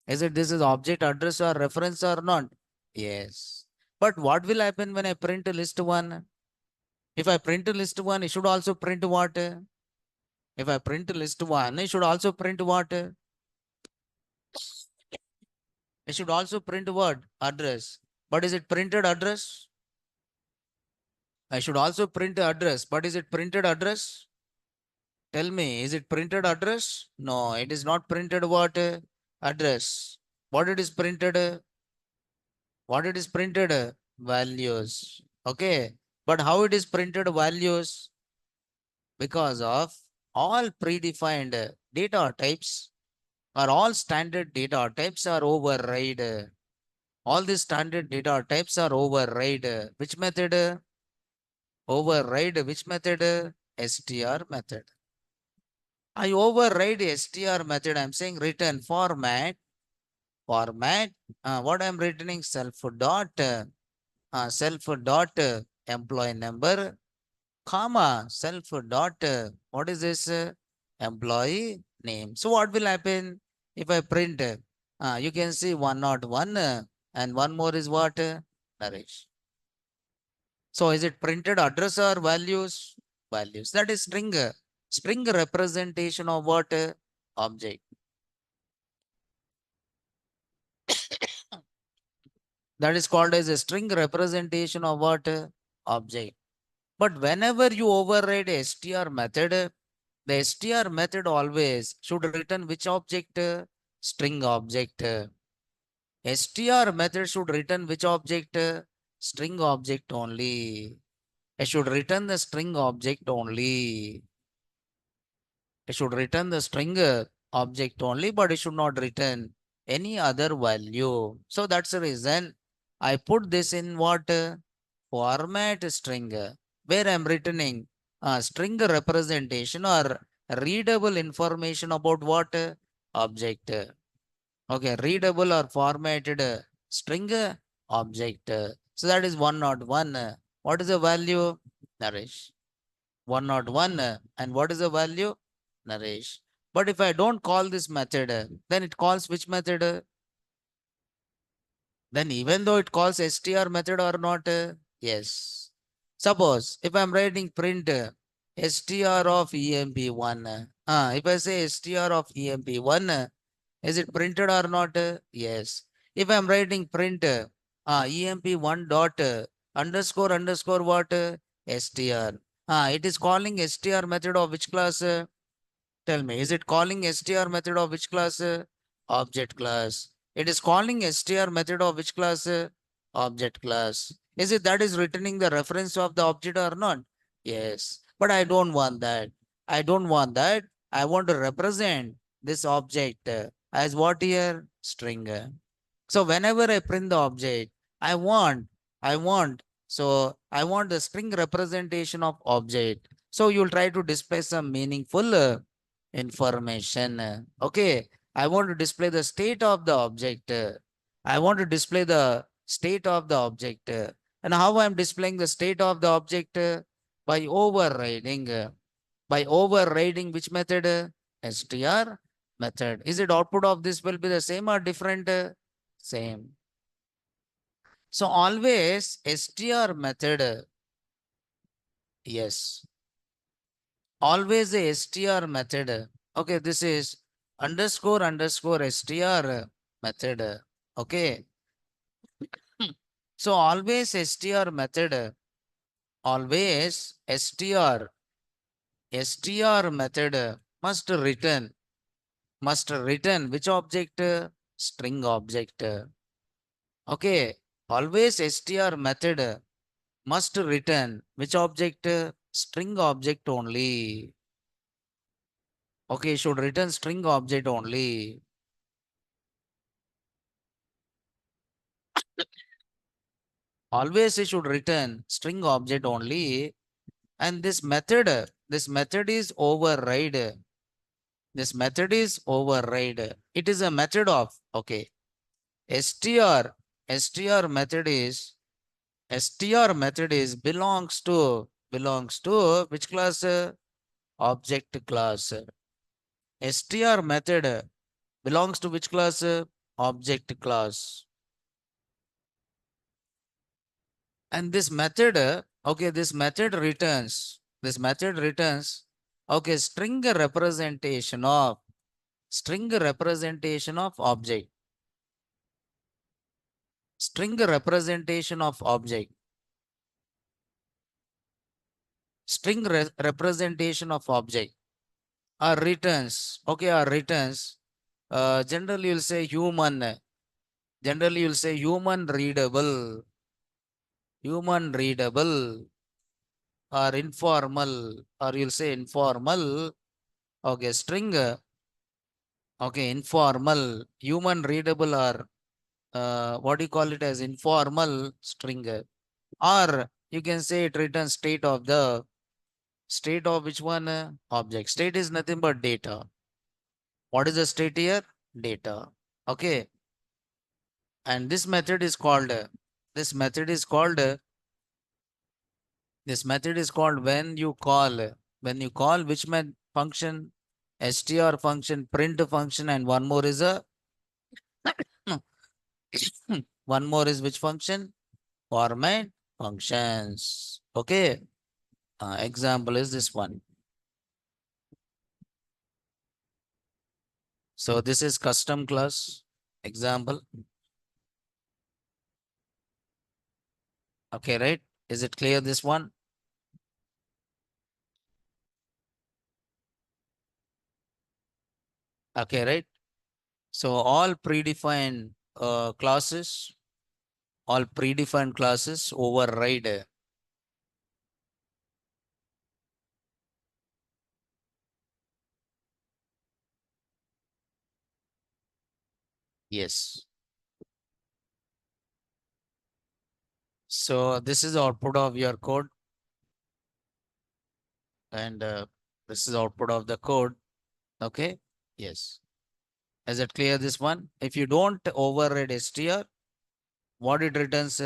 Is it this is object address or reference or not? Yes. But what will happen when I print list one? If I print list one, it should also print what? If I print list one, it should also print what? It should also print what? Address. But is it printed address? I should also print address. But is it printed address? Tell me, is it printed address? No, it is not printed what? Address. What it is printed? What it is printed? Values. Okay. But how it is printed values? Because of all predefined data types or all standard data types are override. All these standard data types are override. Which method? Override which method? str method. I override str method. I'm saying return format. What I'm returning self dot employee number, comma, self dot, what is this? Employee name. So what will happen if I print? You can see 101 and one more is what? Naresh. So is it printed address or values? Values. That is string. String representation of what? Object. That is called as a string representation of what? Object. But whenever you override a str method, the str method always should return which object? String object. Str method should return which object? String object only. It should return the string object only. It should return the string object only, but it should not return any other value. So that's the reason I put this in what? Format string, where I'm returning string representation or readable information about what? Object. Okay, readable or formatted string object. So that is 101. What is the value? Naresh. 101. And what is the value? Naresh. But if I don't call this method, then it calls which method? Then even though it calls str method or not? Yes. Suppose if I'm writing print str of emp1. If I say str of emp1, is it printed or not? Yes. If I'm writing print emp1 dot underscore underscore what? Str. It is calling str method of which class? Tell me, is it calling str method of which class? Object class. It is calling str method of which class? Object class. Is it that is returning the reference of the object or not? Yes. But I don't want that. I don't want that. I want to represent this object as what here? String. So whenever I print the object, I want, I want. So I want the string representation of object. So you'll try to display some meaningful information. Okay. I want to display the state of the object. I want to display the state of the object. And how I'm displaying the state of the object? By overriding. By overriding which method? Str method. Is it output of this will be the same or different? Same. So always str method, yes, always a str method. Okay, this is underscore underscore str method. Okay. So always str method, always str method must return which object? String object. Okay, always str method must return which object? String object only. Okay, should return string object only. Always it should return string object only. And this method is override. This method is override. It is a method of, okay, str. str method is, str method is belongs to which class? Object class. str method belongs to which class? Object class. And this method, okay, this method returns, okay, string representation of object, string representation of object, representation of object, or returns, okay, or returns, generally you'll say human readable, or informal, or you'll say informal, okay, string, okay, informal, human readable, or what do you call it as informal string, or you can say it returns state of which one? Object. State is nothing but data. What is the state here? Data. Okay. And this method is called, this method is called, this method is called when you call which function? Str function, print function, and one more is a, one more is which function? Format functions. Okay. Example is this one. So this is custom class example. Okay, right? Is it clear this one? Okay, right? So all predefined classes override. Yes. So this is output of your code, and this is output of the code. Okay. Yes. Is it clear this one? If you don't override str, what it returns?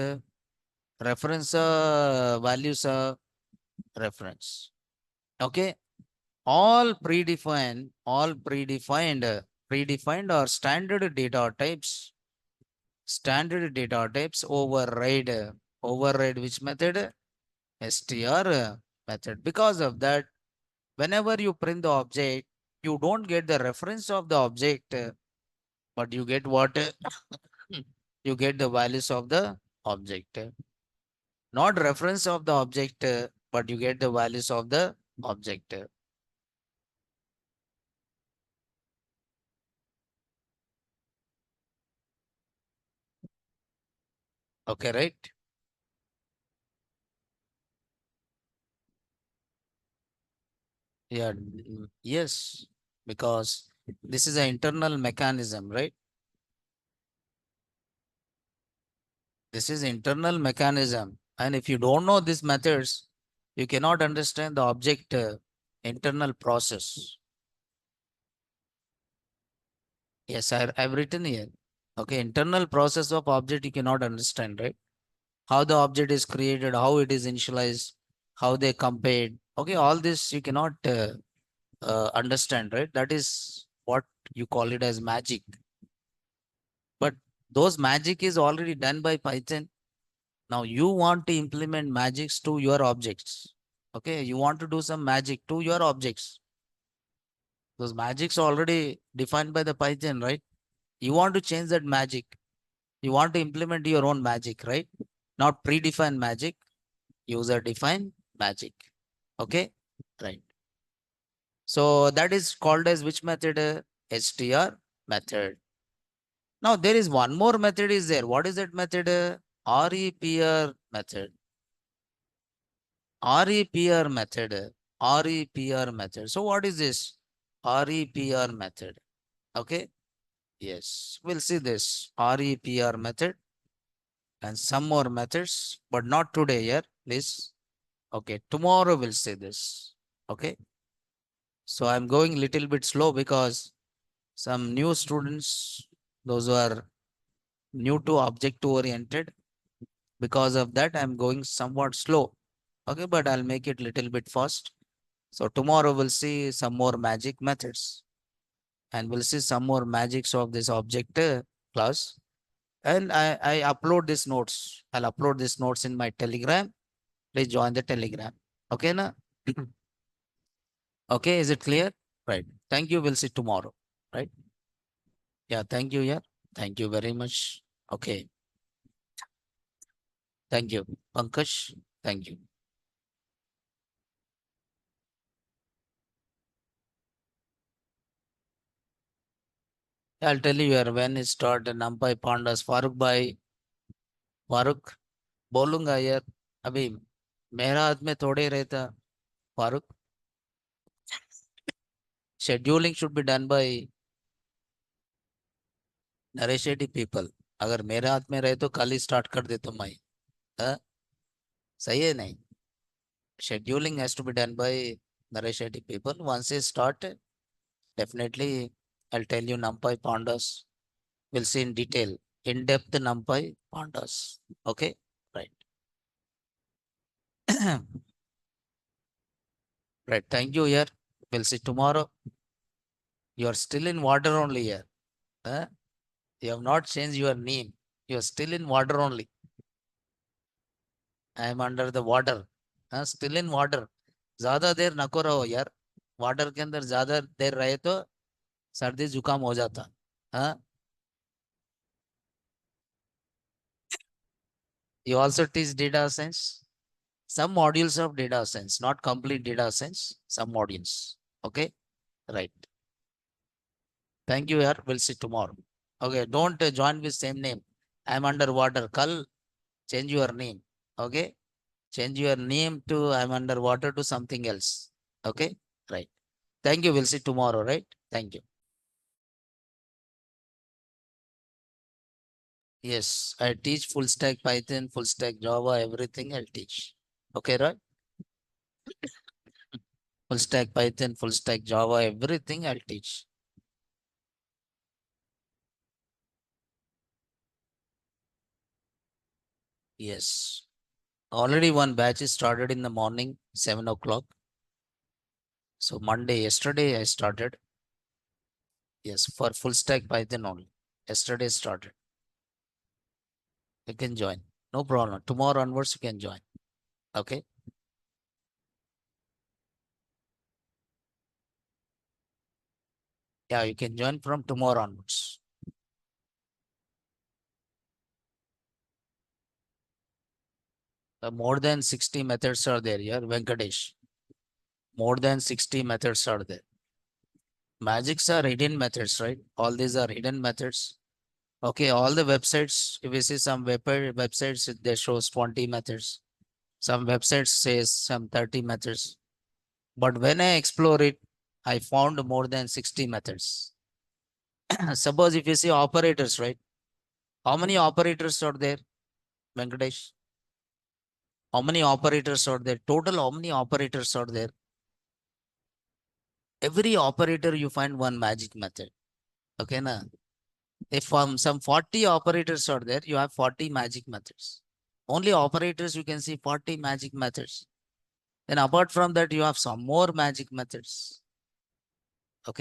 Reference values reference. Okay. All predefined or standard data types override which method? Str method. Because of that, whenever you print the object, you don't get the reference of the object, but you get what? You get the values of the object. Not reference of the object, but you get the values of the object. Okay, right? Yeah, yes, because this is an internal mechanism, right? This is internal mechanism. And if you don't know these methods, you cannot understand the object internal process. Yes, I've written here. Okay, internal process of object you cannot understand, right? How the object is created, how it is initialized, how they compared. Okay, all this you cannot understand, right? That is what you call it as magic. But those magic is already done by Python. Now you want to implement magics to your objects. Okay, you want to do some magic to your objects. Those magics are already defined by the Python, right? You want to change that magic. You want to implement your own magic, right? Not predefined magic, user defined magic. Okay, right. So that is called as which method? STR method. Now there is one more method is there. What is that method? REPR method. REPR method. REPR method. So what is this? REPR method. Okay. Yes. We'll see this REPR method and some more methods, but not today here, please. Okay. Tomorrow we'll see this. Okay. So I'm going little bit slow because some new students, those who are new to object oriented, because of that, I'm going somewhat slow. Okay, but I'll make it little bit fast. So tomorrow we'll see some more magic methods and we'll see some more magics of this object class. And I upload these notes. I'll upload these notes in my Telegram. Please join the Telegram. Okay, na? Okay, is it clear? Right. Thank you. We'll see tomorrow. Right. Yeah, thank you. Yeah. Thank you very much. Okay. Thank you. Pankaj, thank you. I'll tell you here when it start NumPy pandas Farooq bhai Farooq बोलूंगा यार अभी मेरा हाथ में थोड़े रहता Farooq scheduling should be done by Naresh people अगर मेरे हाथ में रहे तो कल ही स्टार्ट कर देता मैं हाँ? सही है नहीं scheduling has to be done by NareshIT people once they start definitely I'll tell you NumPy pandas we'll see in detail in depth NumPy pandas okay right right thank you here we'll see tomorrow you are still in water only here huh? You have not changed your name. You are still in water only. I am under the water. हाँ still in water. ज्यादा देर नको रहो यार. Water के अंदर ज्यादा देर रहे तो सर्दी जुकाम हो जाता. हाँ. You also teach data science. Some modules of data science, not complete data science. Some modules. Okay. Right. Thank you यार. We'll see tomorrow. Okay. Don't join with same name. I am underwater. कल change your name. Okay. Change your name to I'm underwater to something else. Okay, right. Thank you. We'll see tomorrow, right? Thank you. Yes, I teach full stack Python, full stack Java, everything I'll teach. Okay, right? Full stack Python, full stack Java, everything I'll teach. Yes. Already one batch is started in the morning, 7 o'clock. So Monday, yesterday I started. Yes, for full stack Python only. Yesterday started. You can join. No problem. Tomorrow onwards you can join. Okay. Yeah, you can join from tomorrow onwards. More than 60 methods are there here, Venkatesh. More than 60 methods are there. Magics are hidden methods, right? All these are hidden methods. Okay, all the websites, if you see some websites, they shows 20 methods. Some websites says some 30 methods. But when I explore it, I found more than 60 methods. Suppose if you see operators, right? How many operators are there? Venkatesh? How many operators are there? Total, how many operators are there? Every operator you find one magic method. Okay, na? If some 40 operators are there, you have 40 magic methods. Only operators you can see 40 magic methods. Then apart from that, you have some more magic methods. Okay.